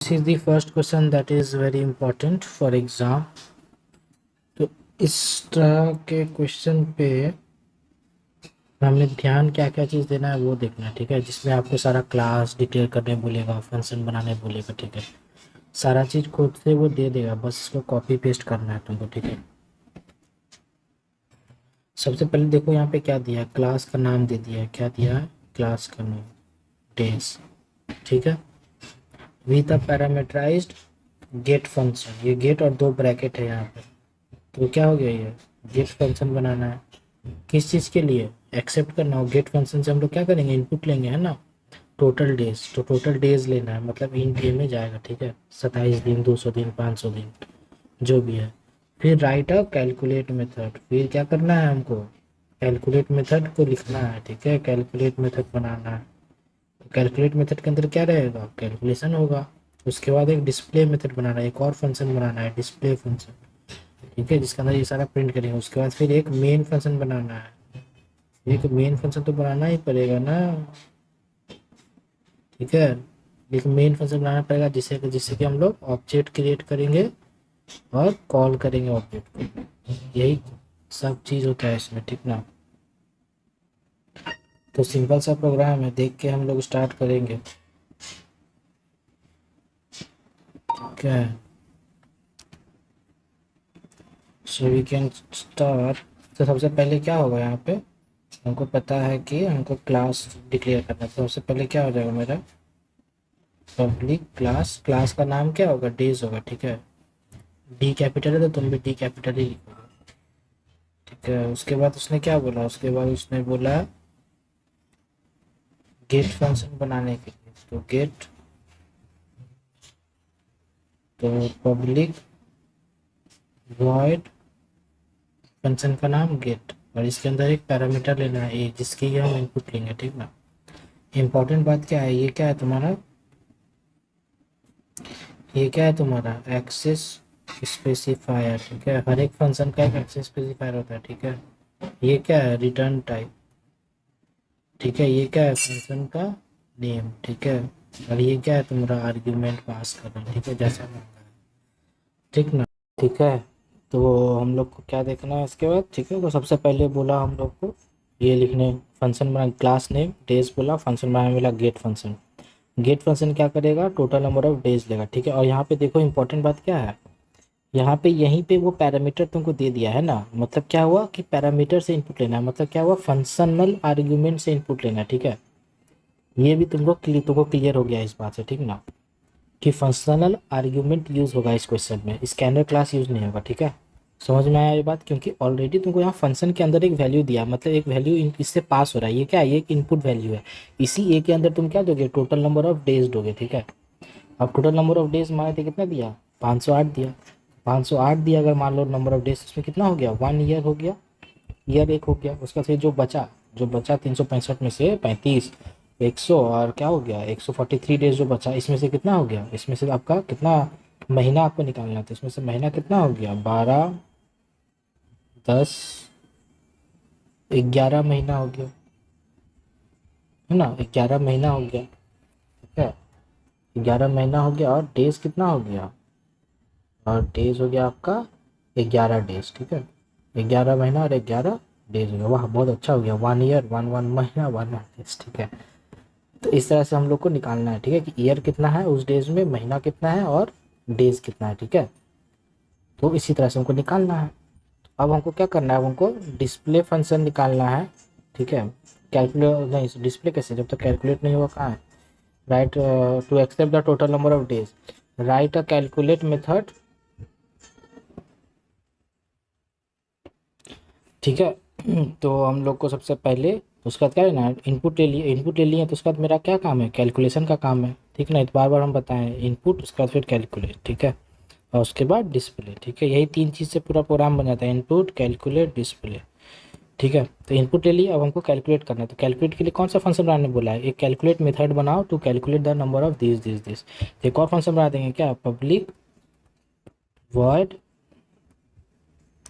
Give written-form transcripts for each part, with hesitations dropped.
This is the first question that is very important for exam. तो इस तरह के क्वेश्चन पे हमें ध्यान क्या क्या चीज़ देना है वो देखना है, ठीक है। जिसमें आपको सारा क्लास डिक्लेयर करने बोलेगा, फंक्शन बनाने बोलेगा, ठीक है। सारा चीज़ खुद से वो दे देगा, बस इसको कॉपी पेस्ट करना है तुमको, ठीक है। सबसे पहले देखो यहाँ पे क्या दिया है, क्लास का नाम दे दिया है। क्या दिया है? क्लास का नाम डेज, ठीक है। With a parameterised get function, ये गेट और दो ब्रैकेट है यहाँ पे, तो क्या हो गया, ये गेट फंक्शन बनाना है। किस चीज़ के लिए? एक्सेप्ट करना हो। गेट फंक्शन से हम लोग क्या करेंगे, इनपुट लेंगे, है ना, टोटल डेज। तो टोटल डेज लेना है, मतलब इन डे में जाएगा, ठीक है। 27 दिन, 200 दिन, 500 दिन, जो भी है। फिर राइट अ कैलकुलेट मेथड, फिर क्या करना है हमको, कैलकुलेट मेथड को लिखना है, ठीक है। कैलकुलेट मेथड बनाना है। कैलकुलेट मेथड के अंदर क्या रहेगा, कैलकुलेशन होगा। उसके बाद एक डिस्प्ले मेथड बनाना है, एक और फंक्शन बनाना है, डिस्प्ले फंक्शन, ठीक है, जिसके अंदर ये सारा प्रिंट करेंगे। उसके बाद फिर एक मेन फंक्शन बनाना है। एक मेन फंक्शन तो बनाना ही पड़ेगा ना, ठीक है। एक मेन फंक्शन बनाना पड़ेगा जिससे जिससे कि हम लोग ऑब्जेक्ट क्रिएट करेंगे और कॉल करेंगे ऑब्जेक्ट को। यही सब चीज़ होता है इसमें, ठीक ना। तो सिंपल सा प्रोग्राम है, देख के हम लोग स्टार्ट करेंगे, ठीक है। So we can start. तो सबसे पहले क्या होगा, यहाँ पे हमको पता है कि हमको क्लास डिक्लेयर करना है। तो सबसे पहले क्या हो जाएगा मेरा, पब्लिक क्लास। क्लास का नाम क्या होगा, डेज होगा, ठीक है। डी कैपिटल है तो तुम भी डी कैपिटल ही लिखोगे, ठीक है। उसके बाद उसने क्या बोला, उसके बाद उसने बोला गेट फंक्शन बनाने के लिए, तो गेट, तो पब्लिक वॉइड फंक्शन का नाम गेट, और इसके अंदर एक पैरामीटर लेना है ए, जिसकी हम इनपुट लेंगे, ठीक ना। इंपॉर्टेंट बात क्या है, ये क्या है तुम्हारा, ये क्या है तुम्हारा एक्सेस स्पेसिफायर, ठीक है। हर एक फंक्शन का एक एक्सेस स्पेसिफायर होता है, ठीक है। ये क्या है, रिटर्न टाइप, ठीक है। ये क्या है, फंक्शन का नेम, ठीक है। और ये क्या है, तुम्हारा आर्ग्यूमेंट पास करना, ठीक है, जैसा मांगा है, ठीक ना, ठीक है। तो हम लोग को क्या देखना है इसके बाद, ठीक है। तो सबसे पहले बोला हम लोग को ये लिखने, फंक्शन बना, क्लास नेम डेज बोला, फंक्शन बनाने मिला गेट फंक्शन। गेट फंक्शन क्या करेगा, टोटल नंबर ऑफ डेज लेगा, ठीक है। और यहाँ पे देखो इंपॉर्टेंट बात क्या है, यहाँ पे यहीं पे वो पैरामीटर तुमको दे दिया है ना, मतलब क्या हुआ कि पैरामीटर से इनपुट लेना है, मतलब क्या हुआ, फंक्शनल आर्ग्यूमेंट से इनपुट लेना है, ठीक है। ये भी तुमको क्लियर हो गया इस बात से, ठीक ना, कि फंक्शनल आर्ग्यूमेंट यूज होगा इस क्वेश्चन में, स्कैनर क्लास यूज नहीं होगा, ठीक है। समझ में आया ये बात, क्योंकि ऑलरेडी तुमको यहाँ फंक्शन के अंदर एक वैल्यू दिया, मतलब एक वैल्यू इससे पास हो रहा है। ये क्या है, ये एक इनपुट वैल्यू है। इसी ए के अंदर तुम क्या दोगे, टोटल नंबर ऑफ डेज दोगे, ठीक है। अब टोटल नंबर ऑफ डेज माने थे कितना दिया, 508 दिया। 508 दिया, अगर मान लो नंबर ऑफ डेज इसमें कितना हो गया, 1 ईयर हो गया, ईयर एक हो गया। उसका फिर जो बचा 365 में से 35, 100 और क्या हो गया, 143 डेज जो बचा, इसमें से कितना हो गया, इसमें से आपका कितना महीना आपको निकालना था, इसमें से महीना कितना हो गया, 12, 10, 11 महीना हो गया, है ना। 11 महीना हो गया, ठीक है। 11 महीना हो गया, और डेज कितना हो गया, और डेज हो गया आपका 11 डेज, ठीक है। 11 महीना और 11 डेज हो गया, वाह बहुत अच्छा हो गया। 1 ईयर, वन महीना, 1 डेज, ठीक है। तो इस तरह से हम लोग को निकालना है, ठीक है, कि ईयर कितना है उस डेज में, महीना कितना है और डेज कितना है, ठीक है। तो इसी तरह से हमको निकालना है। अब हमको क्या करना है, अब हमको डिस्प्ले फंक्शन निकालना है, ठीक है। कैलकुलेट नहीं, डिस्प्ले कैसे, जब तक कैलकुलेट नहीं हुआ कहाँ है, write to accept the total number of days, write a calculate method, ठीक है। तो हम लोग को सबसे पहले उसका क्या लेना है, इनपुट ले लिए तो उसके बाद मेरा क्या काम है, कैलकुलेशन का काम है, ठीक है ना। तो बार बार हम बताएं, इनपुट, उसके बाद फिर कैलकुलेट, ठीक है, और उसके बाद डिस्प्ले, ठीक है। यही 3 चीज़ से पूरा प्रोग्राम बन जाता है, इनपुट, कैलकुलेट, डिस्प्ले, ठीक है। तो इनपुट ले लिए, अब हमको कैलकुलेट करना है। तो कैलकुलेट के लिए कौन सा फंक्शन बनाने बोला है, एक कैलकुलेट मेथड बनाओ to calculate the number of this. एक और फंक्शन बना देंगे क्या, पब्लिक वॉइड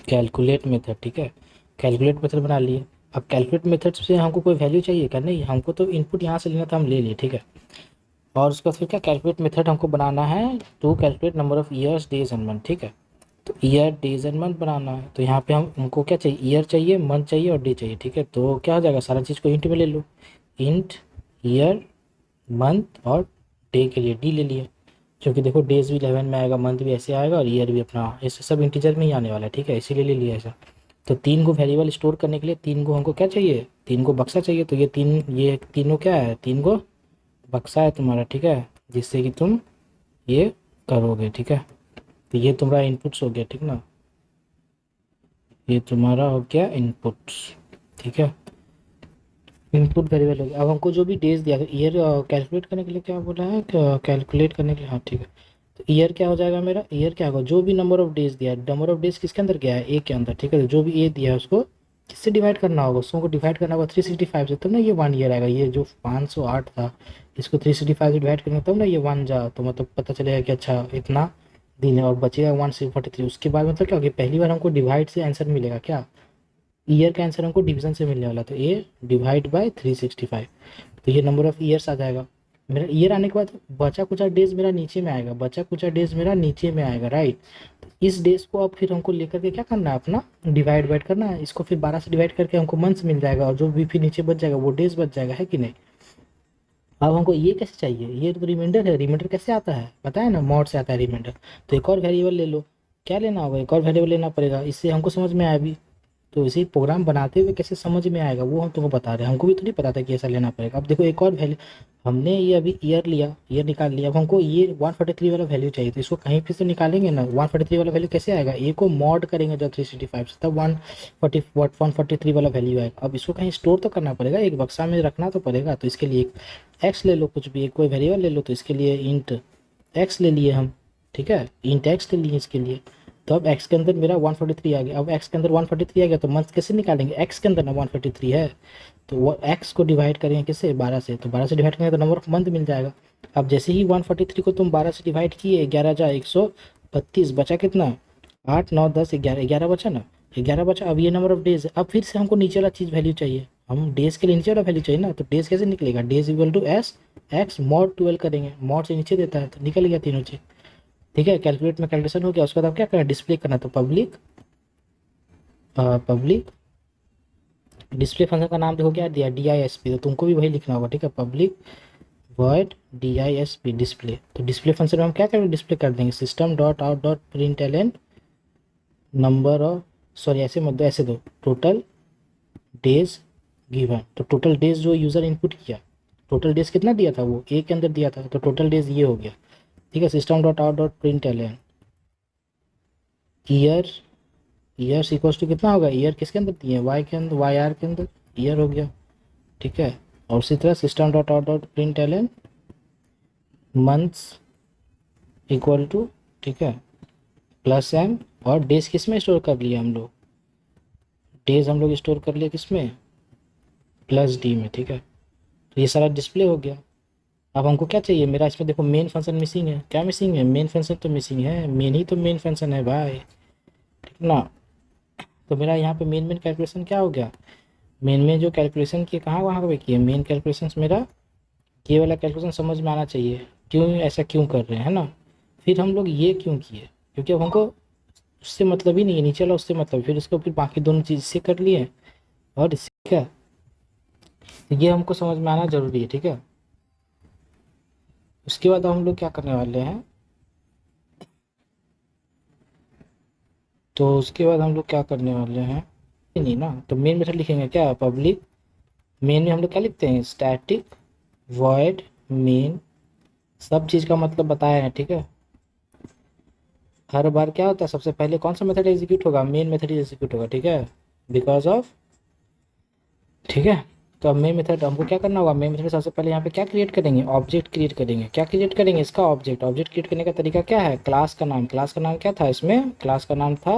कैलकुलेट मेथड, ठीक है। कैलकुलेट मेथड बना लिए। अब कैलकुलेट मेथड से हमको कोई वैल्यू चाहिए क्या, नहीं, हमको तो इनपुट यहाँ से लेना था, हम ले लिए, ठीक है। और उसके बाद फिर क्या, कैलकुलेट मेथड हमको बनाना है to calculate number of years days and month, ठीक है। तो ईयर डेज एंड मंथ बनाना है, तो यहाँ पे हम हमको क्या चाहिए, ईयर चाहिए, मंथ चाहिए और डे चाहिए, ठीक है। तो क्या हो जाएगा, सारा चीज़ को इंट में ले लो, इंट ईयर मंथ और डे के लिए डी ले लिया, क्योंकि देखो डेज भी 11 में आएगा, मंथ भी ऐसे आएगा और ईयर भी अपना ऐसे सब इंटीजर में ही आने वाला है, ठीक है, इसीलिए ले लिया ऐसा। तो 3 को वेरिएबल स्टोर करने के लिए 3 को हमको क्या चाहिए, 3 को बक्सा चाहिए, तो ये तीनों क्या है, 3 को बक्सा है तुम्हारा, ठीक है, जिससे कि तुम ये करोगे, ठीक है। तो ये तुम्हारा इनपुट्स हो गया, ठीक ना, ये तुम्हारा हो गया इनपुट्स, ठीक है, इनपुट वेरिएबल हो गया। अब हमको जो भी डेज दिया है, ईयर कैलकुलेट करने के लिए क्या बोला है, कैलकुलेट करने के लिए, हाँ ठीक है। तो ईयर क्या हो जाएगा मेरा, ईयर क्या होगा, जो भी नंबर ऑफ डेज दिया है, नंबर ऑफ डेज किसके अंदर गया है, ए के अंदर, ठीक है। तो जो भी ए दिया है उसको किससे डिवाइड करना होगा, उसको डिवाइड करना होगा 365 से, तब ना ये 1 ईयर आएगा। ये जो 508 था इसको 365 से डिवाइड करेंगे तब ना ये 1 जा, तो मतलब पता चलेगा कि अच्छा इतना दिन है, और बचेगा 143। उसके बाद मतलब क्या होगा, पहली बार हमको डिवाइड से आंसर मिलेगा, क्या ईयर का आंसर हमको डिवीजन से मिलने वाला, तो ए डिवाइड बाय 365, तो ये नंबर ऑफ ईयर्स आ जाएगा। मेरा ईयर आने के बाद बचा कुचा डेज मेरा नीचे में आएगा, बचा कुचा डेज मेरा नीचे में आएगा, राइट। तो इस डेज को अब फिर हमको लेकर के क्या करना है, अपना डिवाइड करना है, इसको फिर 12 से डिवाइड करके हमको मंथ्स मिल जाएगा, और जो भी फिर नीचे बच जाएगा वो डेज बच जाएगा, है कि नहीं। अब हमको ये कैसे चाहिए, ये तो रिमाइंडर है, रिमाइंडर कैसे आता है पता है ना, मॉड से आता है रिमाइंडर। तो एक और वेरिएबल ले लो, क्या लेना होगा, एक और वेरिएबल लेना पड़ेगा, इससे हमको समझ में आया अभी। तो इसी प्रोग्राम बनाते हुए कैसे समझ में आएगा वो हम तुमको बता रहे हैं, हमको भी तो नहीं पता था कि ऐसा लेना पड़ेगा। अब देखो एक और वैल्यू, हमने ये अभी ईयर लिया, ईयर निकाल लिया, अब हमको ये 143 वाला वैल्यू चाहिए, तो इसको कहीं फिर से निकालेंगे ना। 143 वाला वैल्यू कैसे आएगा, ए को मॉड करेंगे जब 365 से, तब 143 वाला वैल्यू आएगा। अब इसको कहीं स्टोर तो करना पड़ेगा, एक बक्सा में रखना तो पड़ेगा, तो इसके लिए एक एक्स ले लो, कुछ भी एक कोई वेरिएबल ले लो, तो इसके लिए इंट एक्स ले लिए हम, ठीक है, इंट एक्स ले लिए इसके लिए। तो अब x के अंदर मेरा 143 आ गया, अब x के अंदर 143 आ गया, तो मंथ कैसे निकालेंगे, x के अंदर ना 143 है, तो वो x को डिवाइड करेंगे किससे, 12 से, तो 12 से डिवाइड करेंगे तो नंबर ऑफ मंथ मिल जाएगा। अब जैसे ही 143 को तुम 12 से डिवाइड किए, 11,132 बचा कितना, 8 9 10 11, 11 बचा ना, 11 बचा। अब ये नंबर ऑफ डेज है, अब फिर से हमको नीचे वाला चीज़ वैल्यू चाहिए, हम डेज के लिए नीचे वाला वैल्यू चाहिए ना, तो डेज कैसे निकलेगा, days equal to S X mod 12 करेंगे, मॉड से नीचे देता है तो निकल गया तीनों चीज़, ठीक है। कैलकुलेट में कैलकुलेशन हो गया, उसके बाद आप क्या करना, डिस्प्ले करना, तो पब्लिक डिस्प्ले फंक्शन का नाम देखो क्या दिया, DISP, तो तुमको भी वही लिखना होगा, ठीक है, पब्लिक वॉइड DISP डिस्प्ले। तो डिस्प्ले फंक्शन में हम क्या करेंगे, डिस्प्ले कर देंगे system dot out dot println number of, sorry ऐसे मत दो, ऐसे दो, टोटल डेज गिवन, तो टोटल डेज जो यूज़र इनपुट किया, टोटल डेज कितना दिया था, वो ए के अंदर दिया था, तो टोटल डेज ये हो गया, ठीक है। System dot out dot println year, year equals to कितना होगा, ईयर किसके अंदर दिए, वाई के अंदर, वाई आर के अंदर ईयर हो गया, ठीक है। और उसी तरह system dot out dot println months equal to, ठीक है, प्लस एम, और डेज किस में स्टोर कर लिया हम लोग, डेज हम लोग स्टोर कर लिए किस में, प्लस डी में, ठीक है। तो ये सारा डिस्प्ले हो गया। अब हमको क्या चाहिए, मेरा इसमें देखो मेन फंक्शन मिसिंग है, क्या मिसिंग है, मेन फंक्शन तो मिसिंग है, मेन ही तो मेन फंक्शन है भाई, ठीक ना। तो मेरा यहाँ पे मेन कैलकुलेशन क्या हो गया, मेन में जो कैलकुलेशन किए कहाँ वहाँ पे किए, मेन कैलकुलेशन मेरा ये वाला कैलकुलेशन समझ में आना चाहिए, क्यों ऐसा क्यों कर रहे हैं, है ना। फिर हम लोग ये क्यों किए, क्योंकि अब हमको उससे मतलब ही नहीं है, नीचे वाला उससे मतलब, फिर उसको फिर बाकी दोनों चीज़ इससे कर लिए और इससे क्या, तो ये हमको समझ में आना जरूरी है, ठीक है। उसके बाद हम लोग क्या करने वाले हैं, तो उसके बाद हम लोग क्या करने वाले हैं, नहीं ना, तो मेन मेथड लिखेंगे क्या, पब्लिक मेन में हम लोग क्या लिखते हैं, स्टैटिक वॉइड मेन, सब चीज़ का मतलब बताया है, ठीक है। हर बार क्या होता है, सबसे पहले कौन सा मेथड एग्जीक्यूट होगा, मेन मेथड एग्जीक्यूट होगा, ठीक है, बिकॉज ऑफ, ठीक है। तो अब मेन मेथड हमको क्या करना होगा, मेन मेथड सबसे पहले यहाँ पे क्या क्रिएट करेंगे, ऑब्जेक्ट क्रिएट करेंगे, क्या क्रिएट करेंगे, इसका ऑब्जेक्ट। ऑब्जेक्ट क्रिएट करने का तरीका क्या है, क्लास का नाम, क्लास का नाम क्या था इसमें, क्लास का नाम था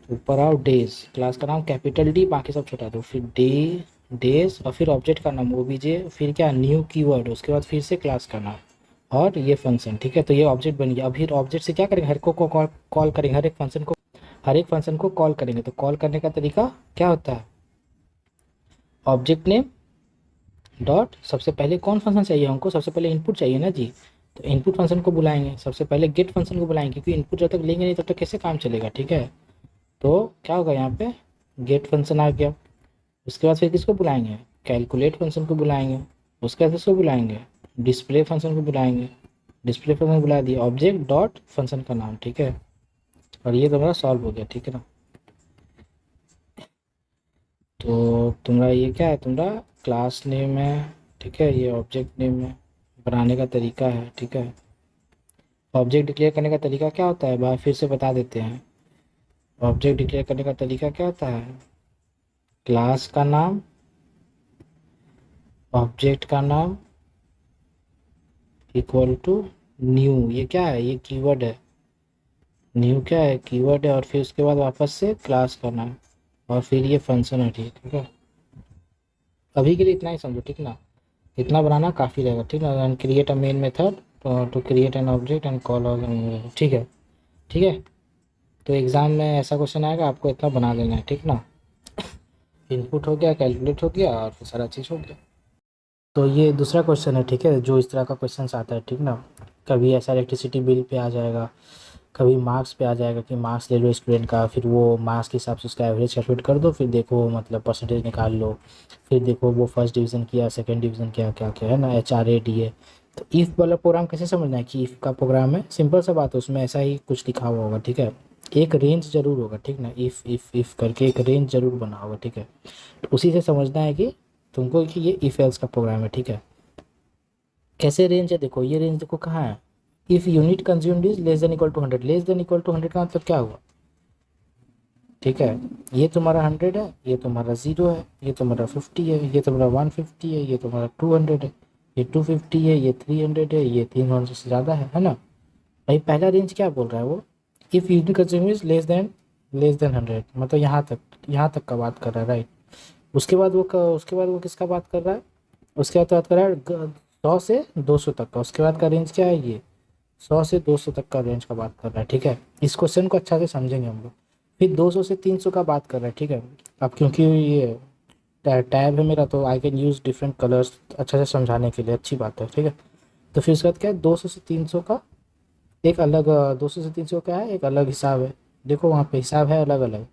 ऊपर आओ डेज, क्लास का नाम कैपिटल डी, बाकी सब छोटा दो, फिर डेज, और फिर ऑब्जेक्ट का नाम ओबीजे, फिर क्या न्यू कीवर्ड, उसके बाद फिर से क्लास का नाम और ये फंक्शन, ठीक है। तो ये ऑब्जेक्ट बन गया। अब फिर ऑब्जेक्ट से क्या करेंगे, हर को कॉल करेंगे, हर एक फंक्शन को कॉल करेंगे। तो कॉल करने का तरीका क्या होता है, ऑब्जेक्ट नेम डॉट सबसे पहले कौन फंक्शन चाहिए हमको, सबसे पहले इनपुट चाहिए ना जी, तो इनपुट फंक्शन को बुलाएंगे, सबसे पहले गेट फंक्शन को बुलाएंगे, क्योंकि इनपुट जब तक लेंगे नहीं तब तक कैसे काम चलेगा, ठीक है। तो क्या होगा यहाँ पे, गेट फंक्शन आ गया। उसके बाद फिर किसको बुलाएंगे, कैलकुलेट फंक्शन को बुलाएंगे। उसके बाद किसको बुलाएंगे, डिस्प्ले फंक्शन को बुलाएंगे। डिस्प्ले फंक्शन बुला दिया, ऑब्जेक्ट डॉट फंक्शन का नाम, ठीक है। और ये तुम्हारा सॉल्व हो गया, ठीक है ना। तो तुम्हारा ये क्या है, तुम्हारा क्लास नेम है, ठीक है, ये ऑब्जेक्ट नेम है, बनाने का तरीका है, ठीक है। ऑब्जेक्ट डिक्लेयर करने का तरीका क्या होता है, बार फिर से बता देते हैं। ऑब्जेक्ट डिक्लेयर करने का तरीका क्या होता है, क्लास का नाम, ऑब्जेक्ट का नाम इक्वल टू न्यू, ये क्या है, ये कीवर्ड है, न्यू क्या है, कीवर्ड है, और फिर उसके बाद वापस से क्लास का नाम, और फिर ये फंक्शन है, ठीक है। अभी के लिए इतना ही समझो, ठीक ना, इतना बनाना काफ़ी रहेगा, ठीक ना। And create a main method to create an object and call, ठीक है, ठीक है। तो एग्ज़ाम में ऐसा क्वेश्चन आएगा, आपको इतना बना लेना है, ठीक ना। इनपुट हो गया, कैलकुलेट हो गया, और फिर सारा चीज़ हो गया। तो ये दूसरा क्वेश्चन है, ठीक है, जो इस तरह का क्वेश्चन आता है, ठीक ना। कभी ऐसा इलेक्ट्रिसिटी बिल पे आ जाएगा, कभी मार्क्स पे आ जाएगा कि मार्क्स ले लो स्टूडेंट का, फिर वो मार्क्स के हिसाब से उसका एवरेज कैलकुलेट कर दो, फिर देखो मतलब परसेंटेज निकाल लो, फिर देखो वो फर्स्ट डिवीज़न किया, सेकंड डिवीज़न किया, क्या क्या है ना, HRA DA। तो इफ़ वाला प्रोग्राम कैसे समझना है कि इफ़ का प्रोग्राम है, सिंपल सा बात है, उसमें ऐसा ही कुछ लिखा हुआ होगा, ठीक है। एक रेंज जरूर होगा, ठीक ना, इफ़ करके एक रेंज जरूर बना होगा, ठीक है। तो उसी से समझना है कि तुमको कि ये इफ एल्स का प्रोग्राम है, ठीक है। कैसे रेंज है, देखो ये रेंज देखो कहाँ है, if unit consumed is less than equal to 100, less than equal to 100 का मतलब क्या हुआ, ठीक है। ये तुम्हारा 100 है, ये तुम्हारा 0 है, ये तुम्हारा 50 है, ये तुम्हारा 150 है, ये तुम्हारा 200 है, ये 250 है, ये 300 है, ये 300 से ज़्यादा है ना। भाई पहला रेंज क्या बोल रहा है वो, if unit consume is less then 100, मतलब यहाँ तक का बात कर रहा है, राइट। उसके बाद वो किसका बात कर रहा है, उसके बाद बात कर रहा है 100 से 200 तक का, उसके बाद का रेंज क्या है, ये 100 से 200 तक का रेंज का बात कर रहा है, ठीक है। इस क्वेश्चन को अच्छा से समझेंगे हम लोग। फिर 200 से 300 का बात कर रहा है, ठीक है। अब क्योंकि ये टैब है मेरा, तो I can use different colours अच्छा से समझाने के लिए, अच्छी बात है, ठीक है। तो फिर उसके बाद क्या है, 200 से 300 का एक अलग, 200 से 300 का है एक अलग हिसाब है, देखो वहाँ पे हिसाब है अलग अलग,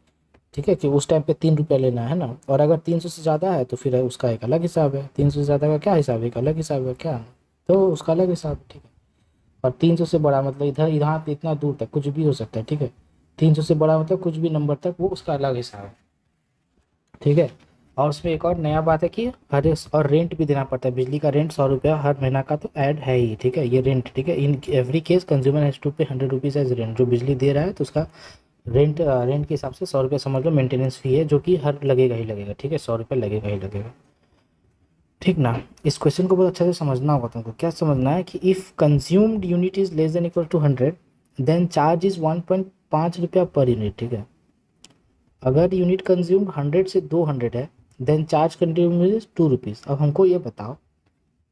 ठीक है, कि उस टाइम पे 3 रुपया लेना है ना। और अगर 300 से ज़्यादा है तो फिर उसका एक अलग हिसाब है, 300 से ज़्यादा का क्या हिसाब है, एक अलग हिसाब है क्या, तो उसका अलग हिसाब है, ठीक है। और 300 से बड़ा मतलब इधर यहाँ पे इतना दूर तक कुछ भी हो सकता है, ठीक है। 300 से बड़ा मतलब कुछ भी नंबर तक, वो उसका अलग हिसाब है, ठीक है। और उसमें एक और नया बात है कि और रेंट भी देना पड़ता है, बिजली का रेंट 100 रुपया हर महीना का तो ऐड है ही, ठीक है, ये रेंट, ठीक है। In every case consumer has to pay 100 rupees as rent, जो बिजली दे रहा है तो उसका रेंट के हिसाब से 100 रुपया समझ लो मेंटेनेंस फी है, जो कि हर लगेगा ही लगेगा, ठीक है, 100 रुपया लगेगा ही लगेगा, ठीक ना। इस क्वेश्चन को बहुत अच्छा से समझना होगा तुमको, क्या समझना है कि if consumed unit is less than equal to 100, then charge is 1.5 रुपया पर यूनिट, ठीक है। अगर यूनिट कंज्यूम्ड 100 से 200 है, then charge consume is 2 rupees. अब हमको ये बताओ,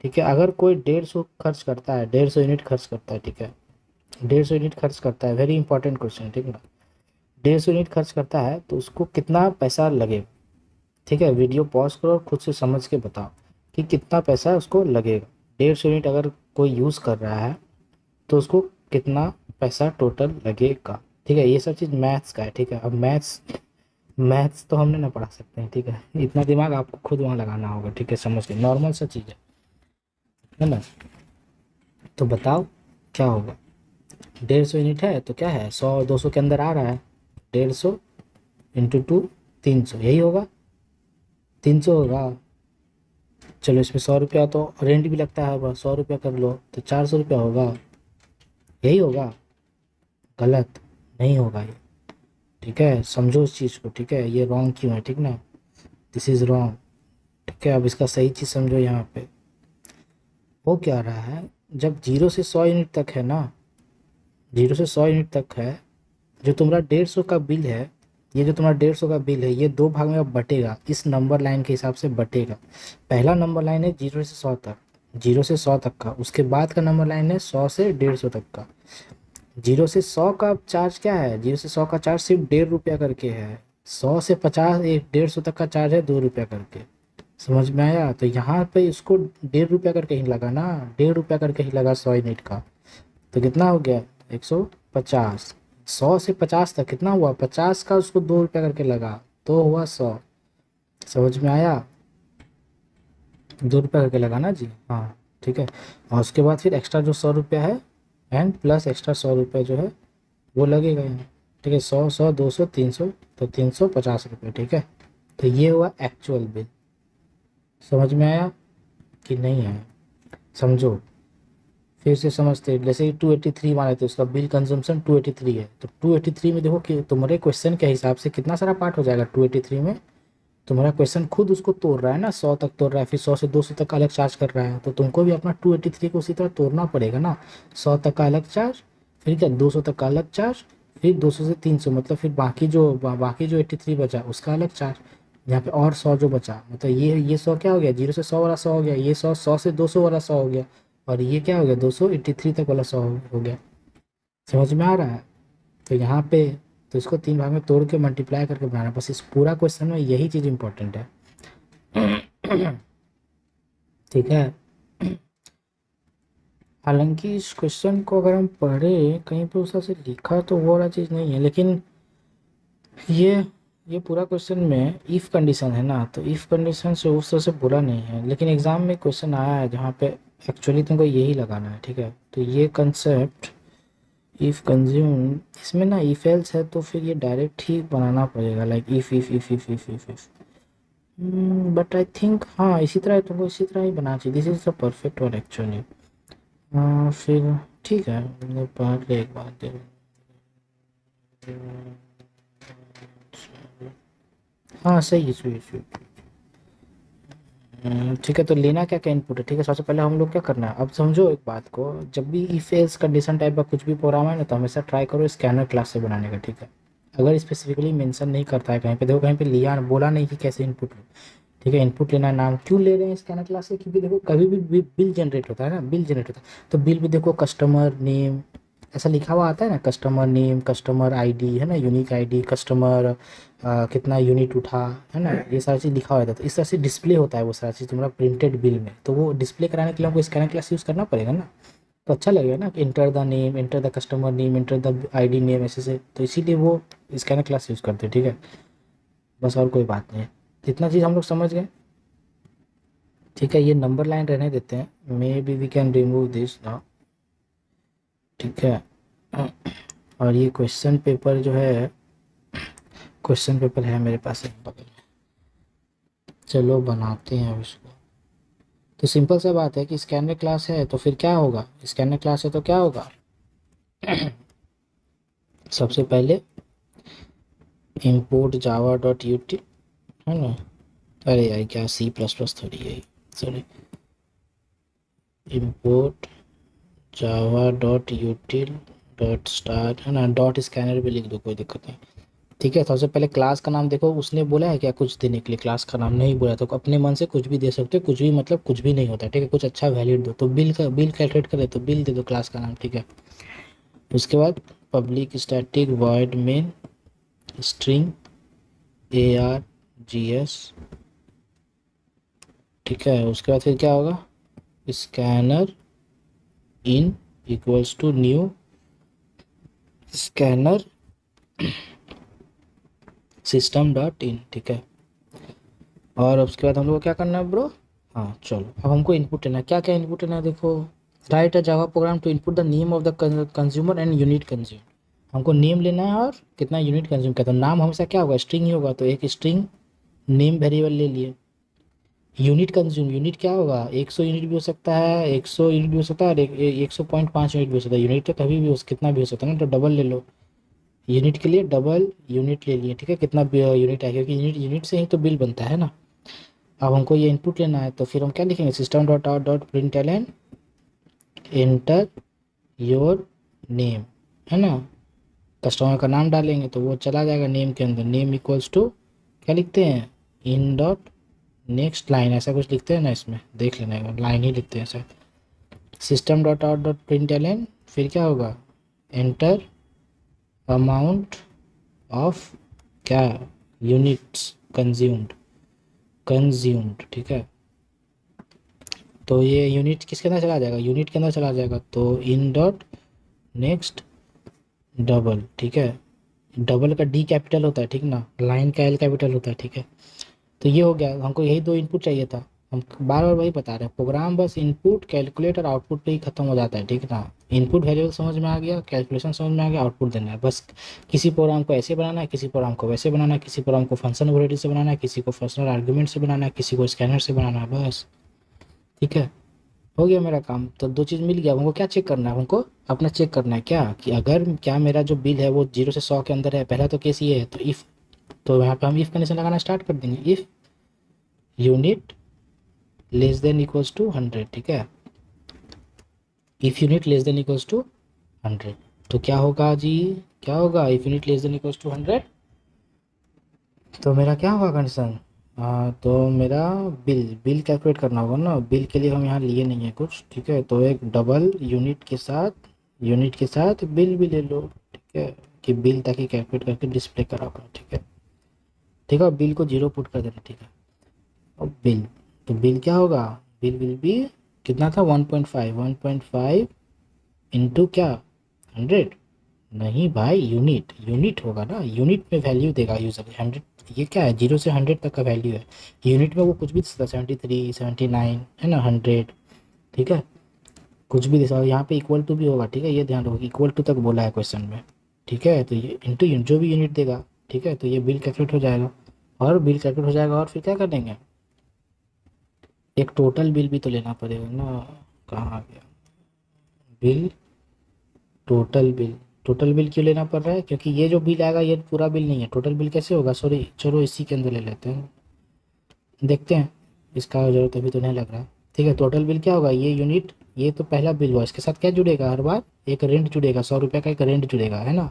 ठीक है, अगर कोई 150 खर्च करता है, 150 यूनिट खर्च करता है, ठीक है, 150 यूनिट खर्च करता है, वेरी इंपॉर्टेंट क्वेश्चन, ठीक ना। 150 यूनिट खर्च करता है तो उसको कितना पैसा लगेगा, ठीक है। वीडियो पॉज करो और खुद से समझ के बताओ कि कितना पैसा उसको लगेगा। 150 यूनिट अगर कोई यूज़ कर रहा है तो उसको कितना पैसा टोटल लगेगा, ठीक है। ये सब चीज़ मैथ्स का है, ठीक है। अब मैथ्स तो हमने ना पढ़ा सकते हैं, ठीक है, इतना दिमाग आपको खुद वहाँ लगाना होगा, ठीक है, समझ के, नॉर्मल सा चीज़ है ना। तो बताओ क्या होगा, 150 यूनिट है तो क्या है, 100 200 के अंदर आ रहा है, 150 × 2 300, यही होगा, 300 होगा। चलो इसमें 100 रुपया तो रेंट भी लगता है, बस 100 रुपया कर लो तो 400 रुपया होगा, यही होगा, गलत नहीं होगा ये, ठीक है। समझो इस चीज़ को, ठीक है, ये रॉन्ग क्यों है, ठीक ना, दिस इज़ रॉन्ग, ठीक है। अब इसका सही चीज़ समझो, यहाँ पे हो क्या रहा है, जब 0 से 100 यूनिट तक है ना, 0 से 100 यूनिट तक है, जो तुम्हारा 150 का बिल है, ये जो तुम्हारा 150 का बिल है, ये दो भाग में अब बटेगा, इस नंबर लाइन के हिसाब से बटेगा। पहला नंबर लाइन है 0 से 100 तक, 0 से 100 तक का, उसके बाद का नंबर लाइन है 100 से 150 तक का। 0 से 100 का चार्ज क्या है, 0 से 100 का चार्ज सिर्फ 1.5 रुपया करके है, 100 से 50 150 तक का चार्ज है 2 रुपया करके, समझ में आया? तो यहाँ पे इसको 1.5 रुपया करके ही लगा ना, 1.5 रुपया करके ही लगा 100 यूनिट का। तो कितना हो गया? 150। 100 से 50 तक कितना हुआ? 50 का उसको 2 रुपया करके लगा तो हुआ 100। समझ में आया? 2 रुपया करके लगा ना जी, हाँ ठीक है। और उसके बाद फिर एक्स्ट्रा जो 100 रुपया है एंड प्लस एक्स्ट्रा 100 रुपया जो है वो लगेगा यहाँ। ठीक है, 100 100 200 300, तो 350 रुपये। ठीक है, तो ये हुआ एक्चुअल बिल। समझ में आया कि नहीं आया? समझो, फिर से समझते हैं। जैसे 283 माने थे, उसका बिल कंजम्पशन 283 है, तो 283 में देखो कि तुम्हारे क्वेश्चन के हिसाब से कितना सारा पार्ट हो जाएगा 283 में। तुम्हारा क्वेश्चन खुद उसको तोड़ रहा है ना, 100 तक तोड़ रहा है, फिर 100 से 200 तक अलग चार्ज कर रहा है, तो तुमको भी अपना 283 को उसी तरह तोड़ना पड़ेगा ना। 100 तक का अलग चार्ज, फिर क्या 200 तक का अलग चार्ज, फिर 200 से 300, मतलब फिर बाकी जो 83 बचा उसका अलग चार्ज। यहाँ पे और 100 जो बचा, मतलब ये 100 क्या हो गया, 0 से 100 वाला 100 हो गया, ये 100 से 200 वाला 100 हो गया, और ये क्या हो गया 283 तक वाला 100 हो गया। समझ में आ रहा है? तो यहाँ पे तो इसको 3 भाग में तोड़ के मल्टीप्लाई करके बनाना, बस इस पूरा क्वेश्चन में यही चीज़ इंपॉर्टेंट है। ठीक है, हालांकि इस क्वेश्चन को अगर हम पढ़े कहीं पे उस तरह से लिखा तो वो वाला चीज़ नहीं है, लेकिन ये ये पूरा क्वेश्चन में इफ़ कंडीशन है ना, तो इफ़ कंडीशन से उस तरह से बुरा नहीं है, लेकिन एग्ज़ाम में क्वेश्चन आया है जहाँ पे एक्चुअली तुमको यही लगाना है। ठीक है, तो ये कंसेप्ट इफ़ कंज्यूम, इसमें ना इफ एल्स है, तो फिर ये डायरेक्ट ही बनाना पड़ेगा, like if. But I think हाँ इसी तरह तुमको इसी तरह ही बनाना चाहिए, this is the perfect one actually. फिर ठीक है, मैंने पढ़ लिया एक बात दे। हाँ सही है, सही सही। ठीक है, तो लेना क्या क्या इनपुट है? ठीक है, सबसे पहले हम लोग क्या करना है, अब समझो एक बात को, जब भी इफ एल्स कंडीशन टाइप का कुछ भी प्रोग्राम है ना, तो हमेशा ट्राई करो स्कैनर क्लास से बनाने का। ठीक है, अगर स्पेसिफिकली मेंशन नहीं करता है कहीं पे, देखो कहीं पे लिया बोला नहीं कि कैसे इनपुट लो। ठीक है, इनपुट लेना है, नाम क्यों ले रहे हैं स्कैनर क्लास से, क्योंकि देखो कभी भी बिल जनरेट होता है ना, बिल जनरेट होता है, तो बिल भी देखो कस्टमर नेम ऐसा लिखा हुआ आता है ना, कस्टमर नेम, कस्टमर आईडी है ना, यूनिक आईडी, कस्टमर कितना यूनिट उठा है ना, ये सारी चीज़ लिखा हुआ था, तो इस तरह से डिस्प्ले होता है वो सारी चीज़ तुम्हारा प्रिंटेड बिल में, तो वो डिस्प्ले कराने के लिए हमको स्कैनर क्लास यूज़ करना पड़ेगा ना। तो अच्छा लगेगा ना कि enter the name, enter the customer name, enter the ID name, ऐसे से, तो इसीलिए वो स्कैनर क्लास यूज़ करते हैं। ठीक है, बस और कोई बात नहीं है, इतना चीज़ हम लोग समझ गए। ठीक है, ये नंबर लाइन रहने देते हैं, maybe we can remove this now. ठीक है, और ये क्वेश्चन पेपर जो है, क्वेश्चन पेपर है मेरे पास एक बगल में, चलो बनाते हैं अब इसको। तो सिंपल सा बात है कि स्कैनर क्लास है तो फिर क्या होगा, स्कैनर क्लास है तो क्या होगा, सबसे पहले import java.util है ना, अरे यार क्या C++ थोड़ी है, सॉरी, import java.util.start है ना, डॉट स्कैनर भी लिख दो, कोई दिक्कत नहीं। ठीक है, सबसे पहले क्लास का नाम देखो, उसने बोला है क्या कुछ देने के लिए, क्लास का नाम नहीं बोला, तो अपने मन से कुछ भी दे सकते हो, कुछ भी मतलब कुछ भी नहीं होता। ठीक है, कुछ अच्छा वैल्यू दो, तो बिल कैलकुलेट करे तो बिल दे दो क्लास का नाम। ठीक है, उसके बाद public static void main string ARGS। ठीक है, उसके बाद फिर क्या होगा, scanner in equals to new scanner system dot in. ठीक है, और उसके बाद हम लोग को क्या करना है ब्रो, हाँ चलो अब हमको इनपुट लेना है, क्या क्या इनपुट लेना है देखो, write a Java program to input the name of the consumer and unit consume. हमको नेम लेना है और कितना यूनिट कंज्यूम करता है, नाम हमेशा क्या होगा, स्ट्रिंग ही होगा, तो एक स्ट्रिंग नेम वेरिएबल ले लिए। यूनिट कंज्यूम, यूनिट क्या होगा, 100 यूनिट भी हो सकता है, 100 यूनिट भी हो सकता है, और 100.5 यूनिट भी हो सकता है, यूनिट तो कभी भी हो, कितना भी हो सकता है ना, तो डबल ले लो, यूनिट के लिए डबल यूनिट ले लिए। ठीक है, कितना यूनिट है, क्योंकि यूनिट यूनिट से ही तो बिल बनता है ना। अब हमको ये इनपुट लेना है, तो फिर हम क्या लिखेंगे, system dot out dot println enter your name है ना, कस्टमर का नाम डालेंगे तो वो चला जाएगा नेम के अंदर, नेम इक्वल्स टू क्या लिखते हैं, इन डॉट नेक्स्ट लाइन, ऐसा कुछ लिखते हैं ना, इसमें देख लेना है, लाइन ही लिखते हैं sir, system dot out dot println, फिर क्या होगा, एंटर अमाउंट ऑफ क्या, यूनिट्स कंज्यूम्ड। कंज्यूम्ड, ठीक है। तो ये यूनिट किसके अंदर चला जाएगा, यूनिट के अंदर चला जाएगा, तो इन डॉट नेक्स्ट डबल, ठीक है। डबल का डी कैपिटल होता है, ठीक ना, लाइन का एल कैपिटल होता है, ठीक है। तो ये हो गया, हमको यही दो इनपुट चाहिए था, हम बार बार वही बता रहे हैं, प्रोग्राम बस इनपुट कैलकुलेट और आउटपुट पे ही खत्म हो जाता है, ठीक है ना। इनपुट वेरिएबल समझ में आ गया, कैलकुलेशन समझ में आ गया, आउटपुट देना है बस। किसी प्रोग्राम को ऐसे बनाना है, किसी प्रोग्राम को वैसे बनाना है, किसी प्रोग्राम को फंक्शन ओवरराइडिंग से बनाना है, किसी को फंक्शनल आर्गुमेंट से बनाना है, किसी को स्कैनर से बनाना है, बस, ठीक है। हो गया मेरा काम, तो दो चीज़ मिल गया। हमको क्या चेक करना है, हमको अपना चेक करना है क्या, कि अगर क्या मेरा जो बिल है वो 0 से 100 के अंदर है, पहला तो केस ये है, तो इफ़, तो यहाँ पे हम इफ़ कंडीशन लगाना स्टार्ट कर देंगे, if unit less than equals to 100, ठीक है। If unit less than equals to 100, तो क्या होगा जी, क्या होगा, if unit less than equals to 100, तो मेरा क्या होगा कंडीशन, तो मेरा बिल बिल कैलकुलेट करना होगा ना। बिल के लिए हम यहाँ लिए नहीं है कुछ, ठीक है, तो एक डबल यूनिट के साथ बिल भी ले लो, ठीक है, कि बिल ताकि कैलकुलेट करके डिस्प्ले करा पाए, ठीक है, ठीक है। बिल को 0 पुट कर देना, ठीक है। अब बिल, तो बिल क्या होगा, बिल विल बी कितना था, 1.5 इंटू क्या, 100, नहीं भाई, यूनिट यूनिट होगा ना, यूनिट में वैल्यू देगा यूज़र 100, ये क्या है, 0 से 100 तक का वैल्यू है। यूनिट में वो कुछ भी दे सकता है, 73 79 है ना, 100, ठीक है, कुछ भी दे सकता है। यहाँ पे इक्वल टू भी होगा, ठीक है, ये ध्यान रखो, इक्वल टू तक बोला है क्वेश्चन में, ठीक है। तो ये इंटू जो भी यूनिट देगा, ठीक है, तो ये बिल कैलकुलेट हो जाएगा, और बिल कैलकुलेट हो जाएगा, और फिर क्या कर देंगे, एक टोटल बिल भी तो लेना पड़ेगा ना, कहाँ आ गया bill, total bill. Total bill क्यों लेना पड़ रहा है, क्योंकि ये जो बिल आएगा ये पूरा बिल नहीं है, टोटल बिल कैसे होगा, सॉरी चलो इसी के अंदर ले लेते हैं, देखते हैं, इसका ज़रूरत अभी तो नहीं लग रहा, ठीक है। टोटल बिल क्या होगा, ये यूनिट, ये तो पहला बिल हुआ, इसके साथ क्या जुड़ेगा, हर बार एक रेंट जुड़ेगा, 100 रुपये का एक रेंट जुड़ेगा, है ना।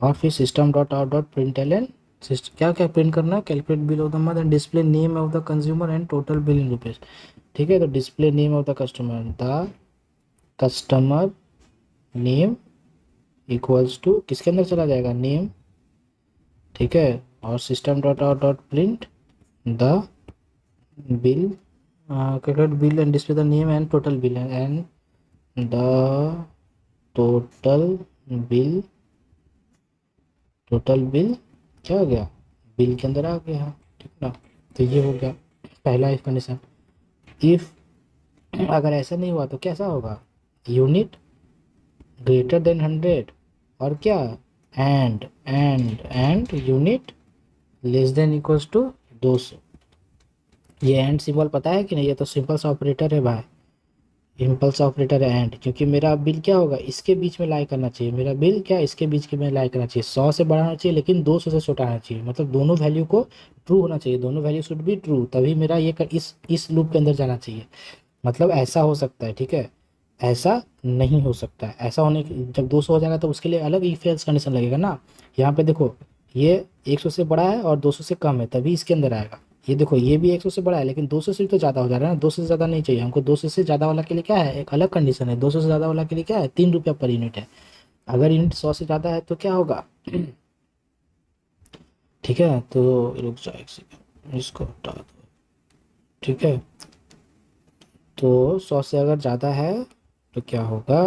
और फिर system dot out dot print L N, क्या क्या प्रिंट करना है, calculate bill of the month and display name of the consumer and total bill in rupees, ठीक है। तो display name of the customer name equals to किसके अंदर चला जाएगा, नेम, ठीक है, और system dot out dot print the bill, calculate bill and display the name and total bill and the total bill, total bill क्या हो गया, बिल के अंदर आ गया, ठीक ना। तो ये हो गया पहला इफ कंडीशन। इफ अगर ऐसा नहीं हुआ तो कैसा होगा, यूनिट ग्रेटर देन 100, और क्या, and unit less than equals to 200। ये एंड सिंबल पता है कि नहीं, ये तो सिंपल सा ऑपरेटर है भाई, इम्पल्स ऑपरेटर है एंड, क्योंकि मेरा बिल क्या होगा, इसके बीच में लाई करना चाहिए, मेरा बिल क्या इसके बीच के में लाई करना चाहिए, 100 से बढ़ाना चाहिए लेकिन 200 से छोटा आना चाहिए, मतलब दोनों वैल्यू को ट्रू होना चाहिए, दोनों वैल्यू शुड बी ट्रू, तभी मेरा ये इस लूप के अंदर जाना चाहिए। मतलब ऐसा हो सकता है, ठीक है, ऐसा नहीं हो सकता है, ऐसा होने जब 200 हो जाएगा तो उसके लिए अलग इफ एल्स कंडीशन लगेगा ना। यहाँ पे देखो, ये 100 से बड़ा है और 200 से कम है, तभी इसके अंदर आएगा। ये देखो, ये भी 100 से बड़ा है लेकिन 200 से भी तो ज़्यादा हो जा रहा है ना, 200 से ज़्यादा नहीं चाहिए हमको, 200 से ज़्यादा वाला के लिए क्या है, एक अलग कंडीशन है, 200 से ज़्यादा वाला के लिए क्या है, 3 रुपया पर यूनिट है। अगर यूनिट 100 से ज़्यादा है तो क्या होगा, ठीक है, तो रुक जाओ एक सेकंड, इसको हटा दो, ठीक है। तो 100 से अगर ज़्यादा है तो क्या होगा,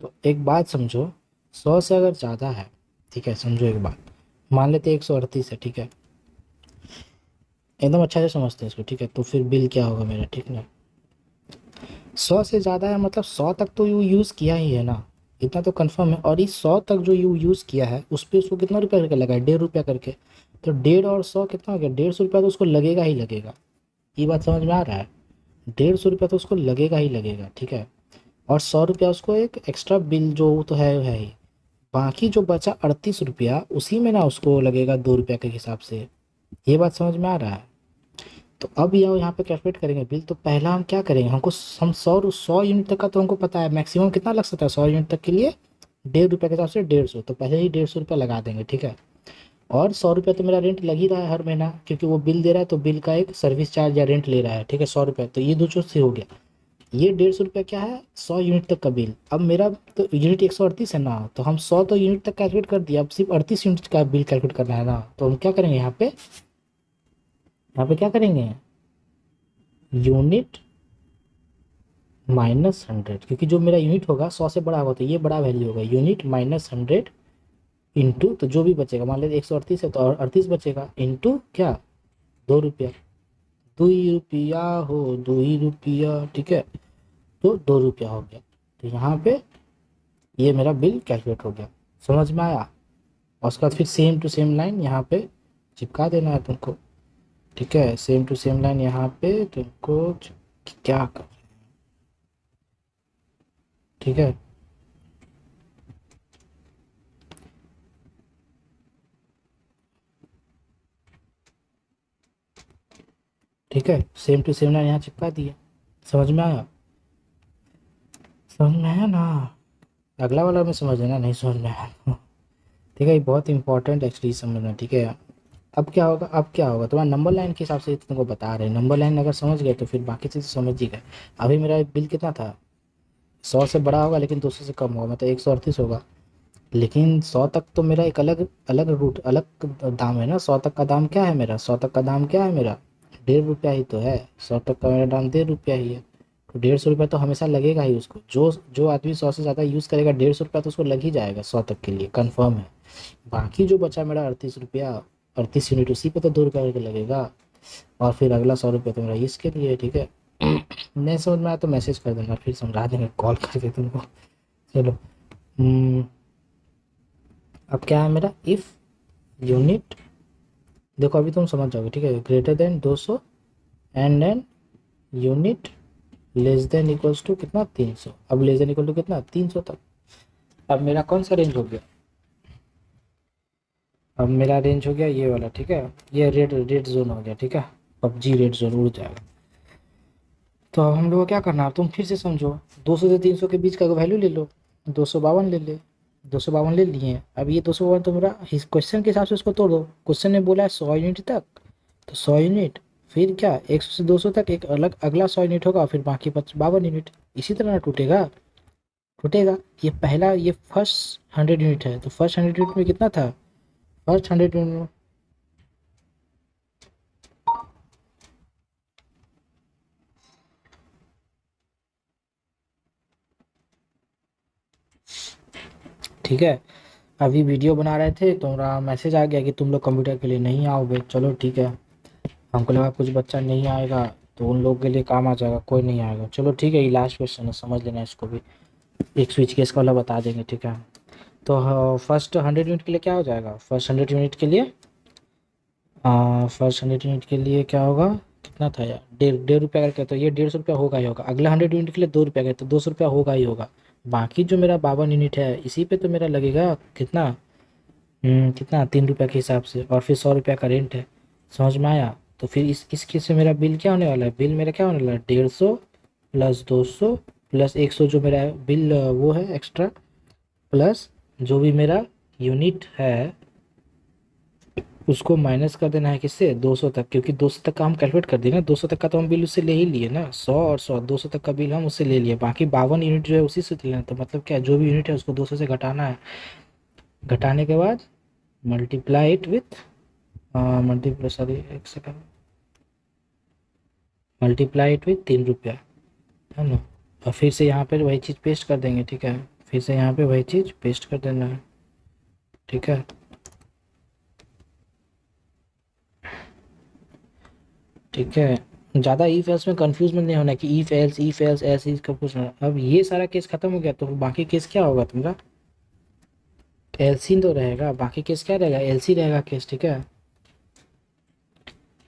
तो एक बात समझो, 100 से अगर ज़्यादा है, ठीक है, समझो एक बात, मान लेते 138 है, ठीक है, एकदम अच्छा से समझते हैं इसको, ठीक है। तो फिर बिल क्या होगा मेरा, ठीक ना, 100 से ज़्यादा है मतलब 100 तक तो यू यूज़ किया ही है ना, इतना तो कंफर्म है, और इस 100 तक जो यू यूज़ किया है उस पर उसको कितना रुपया करके लगा है, 1.5 रुपया करके, तो 1.5 और 100 कितना हो गया, 150 रुपया तो उसको लगेगा ही लगेगा, ये बात समझ में आ रहा है, 150 रुपया तो उसको लगेगा ही लगेगा, ठीक है। और 100 रुपया उसको एक एक्स्ट्रा बिल जो तो है ही, बाकी जो बचा 38 रुपया उसी में ना उसको लगेगा 2 रुपया के हिसाब से, ये बात समझ में आ रहा है। तो अब यहाँ पे कैलकुलेट करेंगे बिल, तो पहला हम क्या करेंगे, हम 100 यूनिट तक का तो हमको पता है मैक्सिमम कितना लग सकता है 100 यूनिट तक के लिए, 1.5 रुपया के हिसाब से 150, तो पहले ही 150 रुपया लगा देंगे, ठीक है। और 100 रुपया तो मेरा रेंट लग ही रहा है हर महीना, क्योंकि वो बिल दे रहा है तो बिल का एक सर्विस चार्ज या रेंट ले रहा है, ठीक है, 100 रुपया, तो ये दो चीज़ से हो गया। ये 150 रुपया क्या है, 100 यूनिट तक का बिल। अब मेरा तो यूनिट 138 है ना, तो हम 100 तो यूनिट तक कैलकुलेट कर दिया, अब सिर्फ 38 यूनिट का बिल कैलकुलेट करना है ना, तो हम क्या करेंगे यहाँ पे क्या करेंगे, यूनिट -100, क्योंकि जो मेरा यूनिट होगा 100 से बड़ा होगा तो ये बड़ा वैल्यू होगा, यूनिट -100 इंटू, तो जो भी बचेगा मान लीजिए 138 है तो 38 बचेगा, इंटू क्या, 2 रुपया, 2 रुपया हो, 2 रुपया, ठीक है, तो 2 रुपया हो गया। तो यहाँ पे ये मेरा बिल कैलकुलेट हो गया, समझ में आया। और उसके बाद फिर सेम टू सेम लाइन यहाँ पे चिपका देना है तुमको, ठीक है, सेम टू सेम लाइन यहाँ पे तुमको क्या कर, ठीक है, ठीक है, सेम टू सेम लाइन यहाँ चिपका दिया, समझ में आया, समझ में आया ना। अगला वाला में समझ लेना, नहीं समझ में आया ठीक है, ये बहुत इंपॉर्टेंट एक्चुअली समझना, ठीक है। अब क्या होगा, अब क्या होगा तुम्हारा नंबर लाइन के हिसाब से तुमको बता रहे हैं, नंबर लाइन अगर समझ गए तो फिर बाकी चीज़ समझ ही गए। अभी मेरा बिल कितना था, 100 से बड़ा होगा लेकिन 200 से कम होगा, मतलब 138 होगा, लेकिन 100 तक तो मेरा एक अलग अलग रूट, अलग दाम है ना। 100 तक का दाम क्या है मेरा, 100 तक का दाम क्या है मेरा, 1.5 रुपया ही तो है। 100 तक का मेरा दाम 1.5 रुपया ही है, तो 150 रुपया तो हमेशा लगेगा ही उसको। जो जो आदमी 100 से ज़्यादा यूज़ करेगा 150 रुपया तो उसको लग ही जाएगा 100 तक के लिए, कन्फर्म है। बाकी जो बचा मेरा 38 रुपया, 38 यूनिट, उसी पे तो 2 रुपया करके लगेगा, और फिर अगला 100 रुपया तो मेरा इसके लिए, ठीक है। नहीं समझ में आया तो मैसेज कर देना, फिर समझा देंगे कॉल करके तुमको। चलो, अब क्या है मेरा, इफ़ यूनिट, देखो अभी तुम समझ जाओगे, ठीक है, greater than 200 and then unit less than equals to कितना, 300। अब लेस देन इक्वल टू कितना, 300 तक। अब मेरा कौन सा रेंज हो गया, अब मेरा रेंज हो गया ये वाला, ठीक है, ये रेड रेड जोन हो गया, ठीक है, पबजी रेड जोन उड़ जाएगा। तो अब हम लोग को क्या करना है, तुम फिर से समझो, 200 से 300 के बीच का वैल्यू ले लो, 252 ले ले, 252 ले लिए। अब ये 252 तो मेरा क्वेश्चन के हिसाब से उसको तोड़ दो, क्वेश्चन ने बोला है 100 यूनिट तक, तो 100 यूनिट, फिर क्या 100 से 200 तक एक अलग अगला 100 यूनिट होगा, फिर बाकी 52 यूनिट, इसी तरह ना टूटेगा, टूटेगा। ये पहला, ये फर्स्ट 100 यूनिट है, तो फर्स्ट 100 यूनिट में कितना था, फर्स्ट 100 यूनिट में, ठीक है। अभी वीडियो बना रहे थे तो मेरा मैसेज आ गया कि तुम लोग कंप्यूटर के लिए नहीं आओगे, चलो ठीक है, हमको लगा कुछ बच्चा नहीं आएगा तो उन लोगों के लिए काम आ जाएगा, कोई नहीं आएगा, चलो ठीक है, ये लास्ट क्वेश्चन है, समझ लेना इसको भी, एक स्विच केस का वाला बता देंगे, ठीक है। तो फर्स्ट 100 यूनिट के लिए क्या हो जाएगा, फर्स्ट 100 यूनिट के लिए, फर्स्ट 100 यूनिट के लिए क्या होगा, कितना था यार, 1.5 रुपया करके, तो ये 150 रुपया होगा ही होगा। अगला 100 यूनिट के लिए 2 रुपया का, तो 200 रुपया होगा ही होगा। बाकी जो मेरा 52 यूनिट है इसी पे तो मेरा लगेगा कितना, कितना, 3 रुपया के हिसाब से, और फिर 100 रुपया का रेंट है, समझ में आया। तो फिर इस केस में मेरा बिल क्या होने वाला है, बिल मेरा क्या होने वाला है, 150 प्लस 200 प्लस 100 जो मेरा बिल वो है एक्स्ट्रा, प्लस जो भी मेरा यूनिट है उसको माइनस कर देना है किससे, 200 तक, क्योंकि 200 तक का हम कैलकुलेट कर दिए ना, 200 तक का तो हम बिल उससे ले ही लिए ना, 100 और 100, 200 तक का बिल हम उससे ले लिए, बाकी 52 यूनिट जो है उसी से लेना। तो मतलब क्या, जो भी यूनिट है उसको 200 से घटाना है, घटाने के बाद multiply it with, multiply, sorry एक सेकंड, मल्टीप्लाई इट विथ 3 रुपया, है ना। और फिर से यहाँ पर वही चीज़ पेस्ट कर देंगे, ठीक है, फिर से यहाँ पे वही चीज़ पेस्ट कर देना है, ठीक है, ठीक है। ज़्यादा इफ एल्स में कंफ्यूज मत नहीं होना कि इफ एल्स ऐसे ही सब कुछ ना। अब ये सारा केस खत्म हो गया तो बाकी केस क्या होगा तुम्हारा, एलसी तो रहेगा, बाकी केस क्या रहेगा, एलसी रहेगा केस, ठीक है,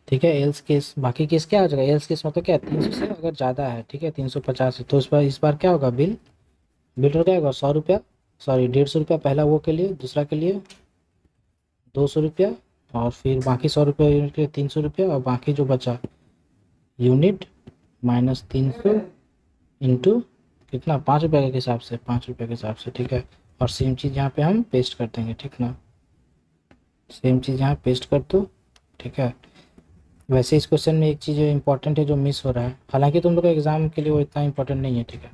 ठीक है, एल्स केस, बाकी केस क्या हो जाएगा, एल्स केस मतलब क्या है, 300 से अगर ज़्यादा है, ठीक है, 350 है, तो इस बार क्या होगा, बिल बिल हो जाएगा 100 रुपया, सॉरी 150 रुपया, पहला वो के लिए, दूसरा के लिए 200 रुपया, और फिर बाकी 100 रुपया यूनिट के लिए 300 रुपया, और बाकी जो बचा यूनिट माइनस 300 इंटू कितना, 5 रुपये के हिसाब से, 5 रुपये के हिसाब से, ठीक है। और सेम चीज़ यहाँ पे हम पेस्ट कर देंगे, ठीक ना, सेम चीज़ यहाँ पेस्ट कर दो, ठीक है। वैसे इस क्वेश्चन में एक चीज़ इंपॉर्टेंट है जो मिस हो रहा है, हालांकि तुम लोग का एग्जाम के लिए वो इतना इंपॉर्टेंट नहीं है, ठीक है।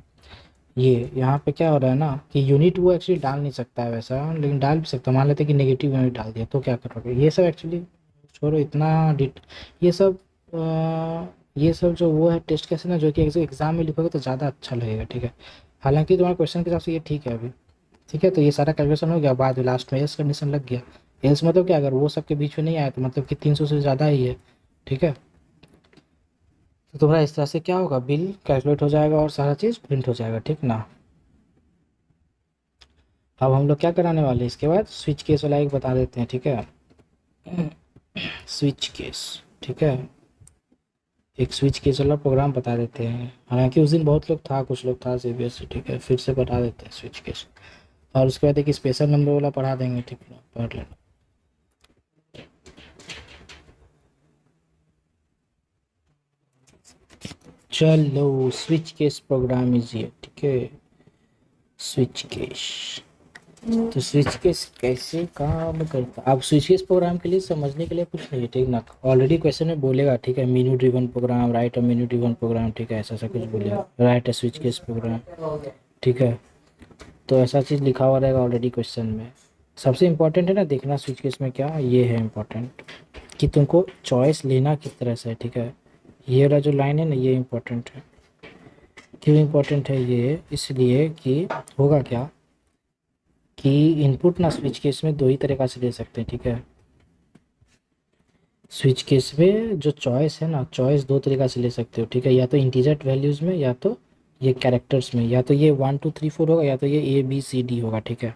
ये यहाँ पे क्या हो रहा है ना कि यूनिट वो एक्चुअली डाल नहीं सकता है वैसा, लेकिन डाल भी सकता, मान लेते कि नेगेटिव यूनिट डाल दिया तो क्या करोगे, ये सब एक्चुअली छोड़ो, इतना डिट, ये सब ये सब जो वो है टेस्ट केस ना, जो कि एग्जाम में लिखोगे तो ज़्यादा अच्छा लगेगा, ठीक है। हालांकि तुम्हारे क्वेश्चन के हिसाब से ये ठीक है अभी, ठीक है। तो ये सारा कैलकुलेशन हो गया, बाद में लास्ट में एल्स कंडीशन लग गया। एल्स मतलब क्या, अगर वो सब के बीच में नहीं आया तो मतलब कि 300 से ज़्यादा ही है, ठीक है। तो तुम्हारा इस तरह से क्या होगा, बिल कैलकुलेट हो जाएगा और सारा चीज़ प्रिंट हो जाएगा, ठीक ना। अब हम लोग क्या कराने वाले हैं इसके बाद, स्विच केस वाला एक बता देते हैं, ठीक है। स्विच केस, ठीक है। एक स्विच केस वाला प्रोग्राम बता देते हैं, हालांकि उस दिन बहुत लोग था, कुछ लोग था सीबीएसई, ठीक है। फिर से बता देते हैं स्विच केस, और उसके बाद एक स्पेशल नंबर वाला पढ़ा देंगे, ठीक है, पढ़ लेना। चलो स्विच केस प्रोग्राम इज ये, ठीक है। स्विच केस, तो स्विच केस कैसे काम करता है, अब स्विच केस प्रोग्राम के लिए समझने के लिए कुछ नहीं है, ठीक ना। ऑलरेडी क्वेश्चन में बोलेगा, ठीक है, menu driven program, write a menu driven program, ठीक है, ऐसा ऐसा कुछ बोलेगा, write a switch case program, ठीक है। तो ऐसा चीज़ लिखा हुआ रहेगा ऑलरेडी क्वेश्चन में। सबसे इम्पोर्टेंट है ना देखना स्विच केस में क्या ये है इम्पोर्टेंट, कि तुमको चॉइस लेना किस तरह से है, ठीक है। ये वाला जो लाइन है ना ये इम्पोर्टेंट है। क्यों इम्पोर्टेंट है ये, इसलिए कि होगा क्या कि इनपुट ना स्विच केस में दो ही तरीक़ा से ले सकते हैं, ठीक है। स्विच केस में जो चॉइस है ना, चॉइस दो तरीक़ा से ले सकते हो, ठीक है। या तो इंटीजर वैल्यूज़ में, या तो ये कैरेक्टर्स में, या तो ये 1 2 3 4 होगा, या तो ये ABCD होगा, ठीक है।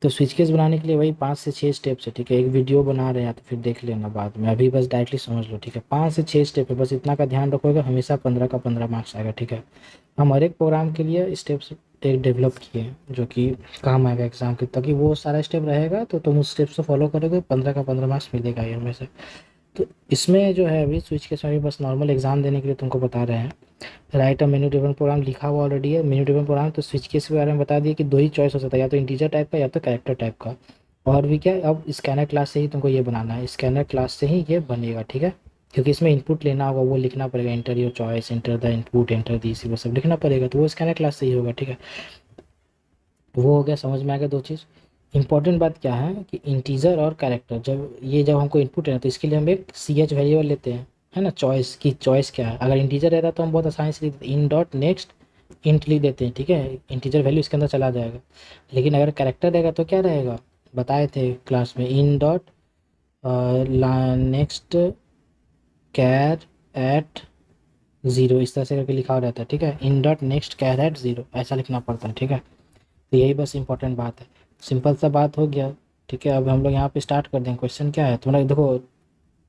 तो स्विच केस बनाने के लिए वही 5 से 6 स्टेप्स है, ठीक है। एक वीडियो बना रहे हैं तो फिर देख लेना बाद में, अभी बस डायरेक्टली समझ लो, ठीक है। 5 से 6 स्टेप है, बस इतना का ध्यान रखोगे, हमेशा 15 का 15 मार्क्स आएगा, ठीक है। हम हर एक प्रोग्राम के लिए स्टेप्स एक डेवलप किए हैं जो कि काम आएगा एग्जाम के, ताकि वो सारा स्टेप रहेगा तो तुम उस स्टेप्स को फॉलो करोगे, 15 का 15 मार्क्स मिलेगा ही हमें से। तो इसमें जो है अभी स्विच केस में भी बस नॉर्मल एग्जाम देने के लिए तुमको बता रहे हैं। Write a menu driven program लिखा हुआ ऑलरेडी है, मेन्यू ड्रिवन प्रोग्राम। तो स्विच केस के बारे में बता दिए कि दो ही चॉइस हो सकता है, या तो इंटीजर टाइप का या तो कैरेक्टर टाइप का। और भी क्या, अब स्कैनर क्लास से ही तुमको ये बनाना है, स्कैनर क्लास से ही ये बनेगा, ठीक है। क्योंकि इसमें इनपुट लेना होगा, वो लिखना पड़ेगा, enter your choice, enter the input, enter the, वो सब लिखना पड़ेगा, तो वो स्कैनर क्लास से ही होगा, ठीक है। वो हो गया, समझ में आ गया दो चीज़। इंपॉर्टेंट बात क्या है कि इंटीजर और कैरेक्टर, जब हमको इनपुट है तो इसके लिए हम एक CH वेरिएबल लेते हैं, है ना। चॉइस की चॉइस क्या है, अगर इंटीजर रहता तो हम बहुत आसानी से लिख देते, इन डॉट नेक्स्ट इंट लिख देते हैं, ठीक है। इंटीजर वैल्यू इसके अंदर चला जाएगा। लेकिन अगर कैरेक्टर रहेगा तो क्या रहेगा, बताए थे क्लास में, in dot next char at 0, इस तरह से करके लिखा हुआ रहता है, ठीक है। In dot next char at 0 ऐसा लिखना पड़ता है, ठीक है। तो यही बस इंपॉर्टेंट बात है, सिंपल सा बात हो गया, ठीक है। अब हम लोग यहाँ पे स्टार्ट कर दें। क्वेश्चन क्या है तुम्हारा, देखो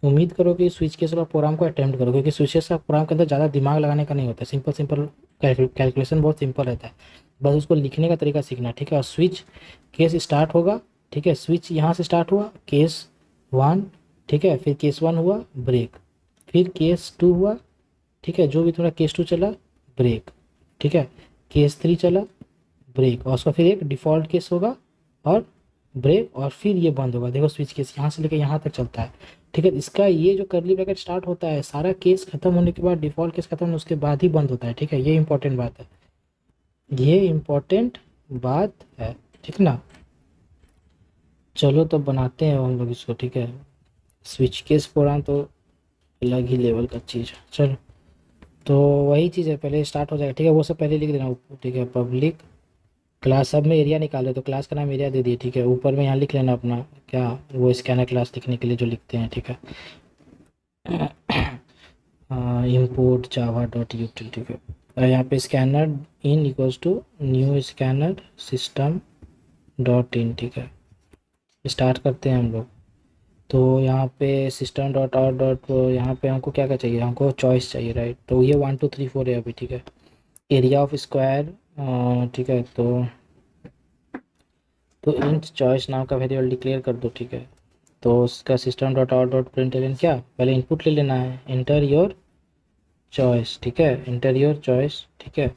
उम्मीद करो कि स्विच केस वाला प्रोग्राम को अटेम्प्ट करो, क्योंकि स्विच केस का प्रोग्राम के अंदर ज़्यादा दिमाग लगाने का नहीं होता है, सिंपल सिंपल कैलकुलेशन बहुत सिंपल रहता है, बस उसको लिखने का तरीका सीखना, ठीक है। और स्विच केस स्टार्ट होगा, ठीक है। स्विच यहाँ से स्टार्ट हुआ, केस 1, ठीक है। फिर केस 1 हुआ, ब्रेक। फिर केस 2 हुआ, ठीक है। जो भी तुम्हारा केस 2 चला, ब्रेक, ठीक है। केस 3 चला, ब्रेक, और उसका फिर एक डिफ़ॉल्ट केस होगा और ब्रेक, और फिर ये बंद होगा। देखो स्विच केस यहाँ से लेकर यहाँ तक चलता है, ठीक है। इसका ये जो करली ब्रैकेट स्टार्ट होता है, सारा केस खत्म होने के बाद, डिफ़ॉल्ट केस खत्म होने उसके बाद ही बंद होता है, ठीक है। ये इंपॉर्टेंट बात है, ये इंपॉर्टेंट बात है, ठीक ना। चलो तो बनाते हैं हम लोग इसको, ठीक है। स्विच केस प्रोग्राम तो अलग ही लेवल का चीज़ है। चलो तो वही चीज़ है, पहले स्टार्ट हो जाएगा, ठीक है। वो सब पहले लिख देना, ठीक है। पब्लिक क्लास, सब में एरिया निकाले तो क्लास का नाम एरिया दे दिए, ठीक है। ऊपर में यहाँ लिख लेना अपना क्या, वो स्कैनर क्लास लिखने के लिए जो लिखते हैं, ठीक है। इंपोर्ट जावा डॉट यूटिल, ठीक है। और यहाँ पे scanner in equals to new scanner system dot in, ठीक है। स्टार्ट करते हैं हम लोग। तो यहाँ पे सिस्टम डॉट आउट डॉट, यहाँ पे हमको क्या क्या चाहिए, हमको चॉइस चाहिए, राइट। तो ये 1 2 3 4 है अभी, ठीक है। एरिया ऑफ स्क्वायर, ठीक है। तो इंट चॉइस नाम का वेरिएबल डिक्लेयर कर दो, ठीक है। तो उसका system dot out dot println क्या, पहले इनपुट ले लेना है, इंटर योर चॉइस, ठीक है। इंटर योर चॉइस, ठीक है।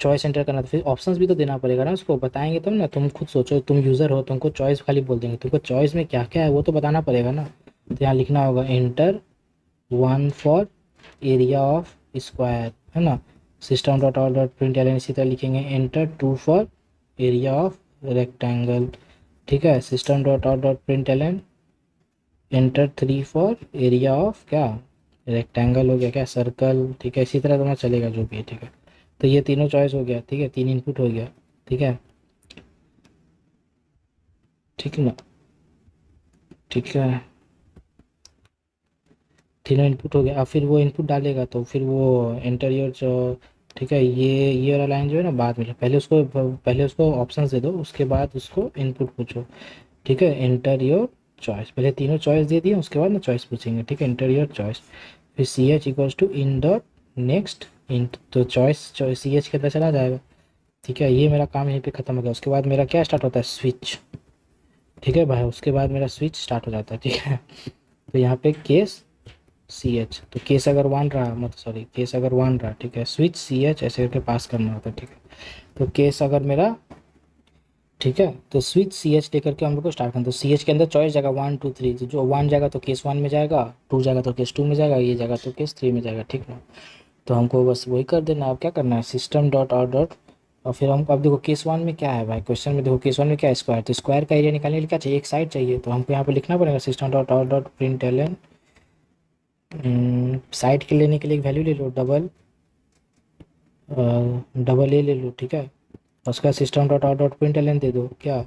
चॉइस एंटर करना, तो फिर ऑप्शंस भी तो देना पड़ेगा ना, उसको बताएंगे तब ना। तुम खुद सोचो, तुम यूज़र हो, तुमको चॉइस खाली बोल देंगे, तुमको चॉइस में क्या क्या है वो तो बताना पड़ेगा ना। तो यहाँ लिखना होगा inter 1 for area of square, है ना। System dot out dot println इसी तरह लिखेंगे, inter 2 for area of rectangle, ठीक है। System dot out dot println enter 3 for area of क्या, रेक्टेंगल हो गया क्या, सर्कल, ठीक है, इसी तरह तुम्हारा चलेगा जो भी है, ठीक है। तो ये तीनों चॉइस हो गया, ठीक है, 3 इनपुट हो गया, ठीक है, ठीक है ना, ठीक है, तीनों इनपुट हो गया। अब फिर वो इनपुट डालेगा तो फिर वो एंटर योर जो, ठीक है, ये वाला लाइन जो है ना बाद में, पहले उसको ऑप्शंस दे दो, उसके बाद उसको इनपुट पूछो, ठीक है, एंटर योर चॉइस, पहले तीनों चॉइस दे दिए, उसके बाद ना चॉइस पूछेंगे, ठीक है, एंटर योर चॉइस, फिर C H equals to in dot next int, तो चॉइस सी एच के अंदर चला जाएगा, ठीक है, ये मेरा काम यहीं पे खत्म हो गया। उसके बाद मेरा क्या स्टार्ट होता है, स्विच, ठीक है भाई, उसके बाद मेरा स्विच स्टार्ट हो जाता है, ठीक है। तो यहाँ पे केस सी एच, तो केस अगर वन रहा, मतलब सॉरी, केस अगर वन रहा, ठीक है, स्विच सी एच ऐसे करके पास करना होता है, ठीक है। तो केस अगर मेरा, ठीक है, तो स्विच सी एच लेकर के हम लोग को स्टार्ट करना, तो सी एच के अंदर चॉइस जाएगा 1 2 3, तो जो 1 जाएगा तो केस 1 में जाएगा, 2 जाएगा तो केस 2 में जाएगा, ये जाएगा तो केस 3 में जाएगा, ठीक ना। तो हमको बस वही कर देना। अब क्या करना है, सिस्टम डॉट आउट डॉट, और फिर हमको अब देखो केस 1 में क्या है भाई, क्वेश्चन में देखो केस 1 में क्या है, स्क्वायर, तो स्क्वायर का एरिया निकालने के लिए क्या चाहिए, एक साइड चाहिए, तो हमको यहाँ पे लिखना पड़ेगा system dot out dot print L, side के लेने के लिए एक वैल्यू ले लो, डबल ए ले लो, ठीक है, उसका system dot out dot print L दे दो क्या,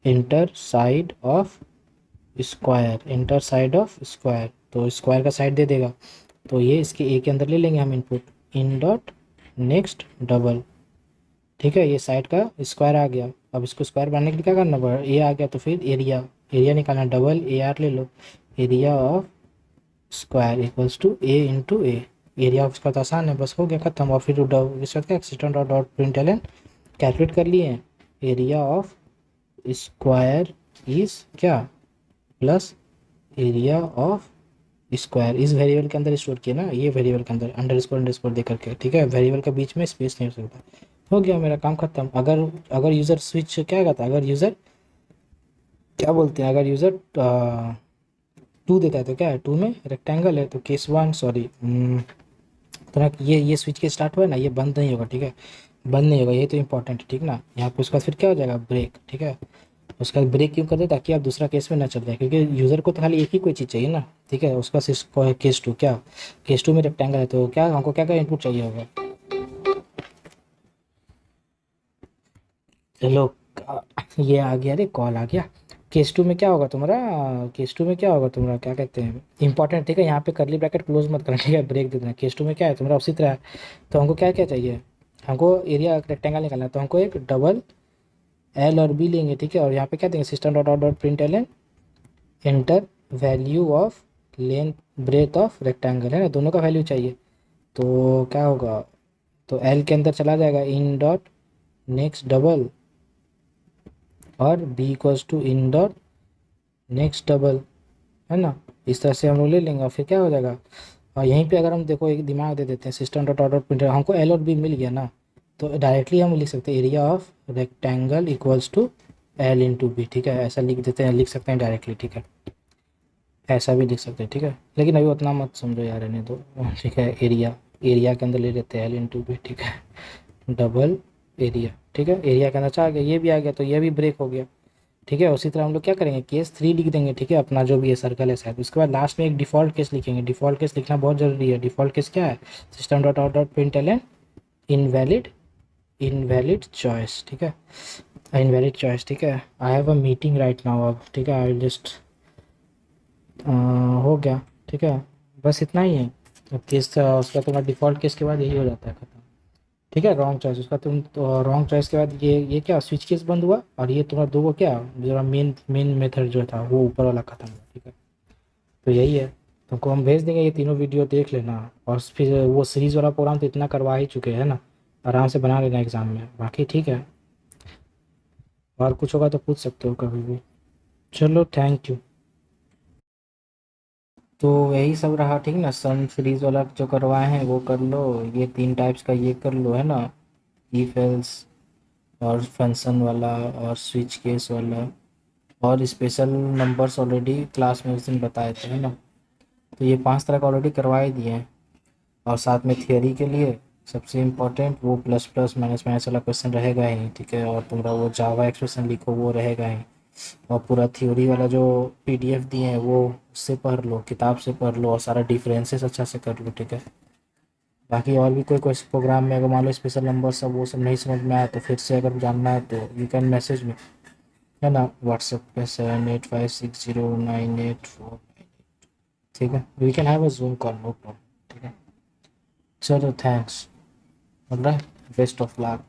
enter side of square, enter side of square, तो स्क्वायर का साइड दे देगा, तो ये इसके ए के अंदर ले लेंगे हम इनपुट, इन डॉट नेक्स्ट डबल, ठीक है, ये साइड का स्क्वायर आ गया। अब इसको स्क्वायर बनाने के लिए क्या करना पड़ा, ए आ गया, तो फिर एरिया, एरिया निकालना, डबल ए आर ले लो, area of square equals to A into A, area of square तो आसान है, बस हो गया खत्म। और फिर इसका क्या, system dot dot print L calculate कर लिए, एरिया ऑफ स्क्वायर इज क्या, प्लस एरिया ऑफ स्क्वायर इस वेरिएबल के अंदर स्टोर किया ना, ये वेरिएबल के अंदर अंडर स्कोर दे करके, ठीक है, वेरिएबल के बीच में स्पेस नहीं हो सकता। हो गया मेरा काम खत्म। अगर अगर यूज़र स्विच क्या कहता है, अगर यूज़र क्या बोलते हैं, अगर यूज़र 2 देता है तो क्या है, 2 में रेक्टेंगल है, तो केस 1 सॉरी, तो ना ये स्विच के स्टार्ट हुआ है ना, ये बंद नहीं होगा, ठीक है, बंद नहीं होगा, ये तो इंपॉर्टेंट है, ठीक ना। यहाँ पे उसके बाद फिर क्या हो जाएगा, ब्रेक, ठीक है, उसका ब्रेक क्यों कर दे, ताकि आप दूसरा केस में ना चल जाए, क्योंकि यूज़र को तो खाली एक ही कोई चीज़ चाहिए ना, ठीक है, उसका केस 2 क्या, केस 2 में रेक्टेंगल है, तो क्या हमको क्या क्या इनपुट चाहिए होगा, चलो ये आ गया, अरे कॉल आ गया। केस 2 में क्या होगा तुम्हारा, केस 2 में क्या होगा तुम्हारा, क्या कहते हैं, इंपॉर्टेंट, ठीक है, यहाँ पे करली ब्रैकेट क्लोज मत करना, ठीक है, ब्रेक दे देना। केस 2 में क्या है तुम्हारा उसी तरह है, तो हमको क्या क्या चाहिए, हमको एरिया रेक्टेंगल निकालना है, तो हमको एक डबल एल और बी लेंगे, ठीक है, और यहाँ पे क्या देंगे, system dot out dot print L enter value of length breadth of rectangle, है ना, दोनों का वैल्यू चाहिए, तो क्या होगा, तो एल के अंदर चला जाएगा इन डॉट नेक्स्ट डबल, और B equals to in dot next double, है ना, इस तरह से हम लोग ले लेंगे, और फिर क्या हो जाएगा। और यहीं पे अगर हम देखो एक दिमाग दे देते हैं, system dot out dot printer, हमको एल और बी मिल गया ना, तो डायरेक्टली हम लिख सकते हैं area of rectangle equals to L into B, ठीक है, ऐसा लिख देते हैं, लिख सकते हैं डायरेक्टली, ठीक है, ऐसा भी लिख सकते हैं, ठीक है, लेकिन अभी उतना मत समझो यार, रहने दो, ठीक है, एरिया, एरिया के अंदर ले लेते हैं एल इंटू बी, ठीक है, डबल एरिया, ठीक है, एरिया के अंदर चाह गया, ये भी आ गया, तो ये भी ब्रेक हो गया, ठीक है। उसी तरह हम लोग क्या करेंगे, केस 3 लिख देंगे, ठीक है, अपना जो भी है सर्कल है शायद, उसके बाद लास्ट में एक डिफ़ॉल्ट केस लिखेंगे, डिफ़ॉल्ट केस लिखना बहुत ज़रूरी है। डिफ़ॉल्ट केस क्या है, system dot out dot print L invalid, invalid choice, ठीक है, इनवैलिड चॉइस, ठीक है, I have a meeting right now, अब ठीक है, आई जस्ट हो गया, ठीक है, बस इतना ही है। अब केस उसका तुम्हारा डिफ़ॉल्ट केस के बाद यही हो जाता है खत्म, ठीक है, रॉन्ग चॉइस, उसका तुम तो रॉन्ग चॉइस के बाद ये क्या स्विच केस बंद हुआ, और ये तुम्हारा दो को क्या, जो मेन मेन मेथड जो था वो ऊपर वाला खत्म हुआ, ठीक है, तो यही है। तुमको हम भेज देंगे, ये तीनों वीडियो देख लेना, और फिर वो सीरीज़ वाला प्रोग्राम तो इतना करवा ही चुके हैं ना, आराम से बना लेना एग्ज़ाम में, बाकी ठीक है, और कुछ होगा तो पूछ सकते हो कभी भी। चलो थैंक यू। तो यही सब रहा, ठीक ना, सन सीरीज़ वाला जो करवाए हैं वो कर लो, ये 3 टाइप्स का ये कर लो, है ना, इफ एल्स और फंक्शन वाला और स्विच केस वाला, और स्पेशल नंबर्स ऑलरेडी क्लास में उस दिन बताए थे, है ना, तो ये 5 तरह का ऑलरेडी करवा ही दिए हैं। और साथ में थियोरी के लिए सबसे इम्पोर्टेंट वो प्लस प्लस माइनस माइनस वाला क्वेश्चन रहेगा ही, ठीक है, और तुम्हारा वो जावा एक्सप्रेशन लिखो वो रहेगा ही, और पूरा थ्योरी वाला जो पीडीएफ दिए हैं वो उससे पढ़ लो, किताब से पढ़ लो और सारा डिफरेंसेस अच्छा से कर लो, ठीक है। बाकी और भी कोई प्रोग्राम में अगर मान लो स्पेशल नंबर सब वो सब नहीं समझ में आया तो फिर से अगर जानना है तो यू कैन मैसेज मी, है ना, व्हाट्सएप पे 78560984। ठीक है, we can have a Zoom call, no problem, ठीक है। चलो थैंक्स, मतलब बेस्ट ऑफ लक।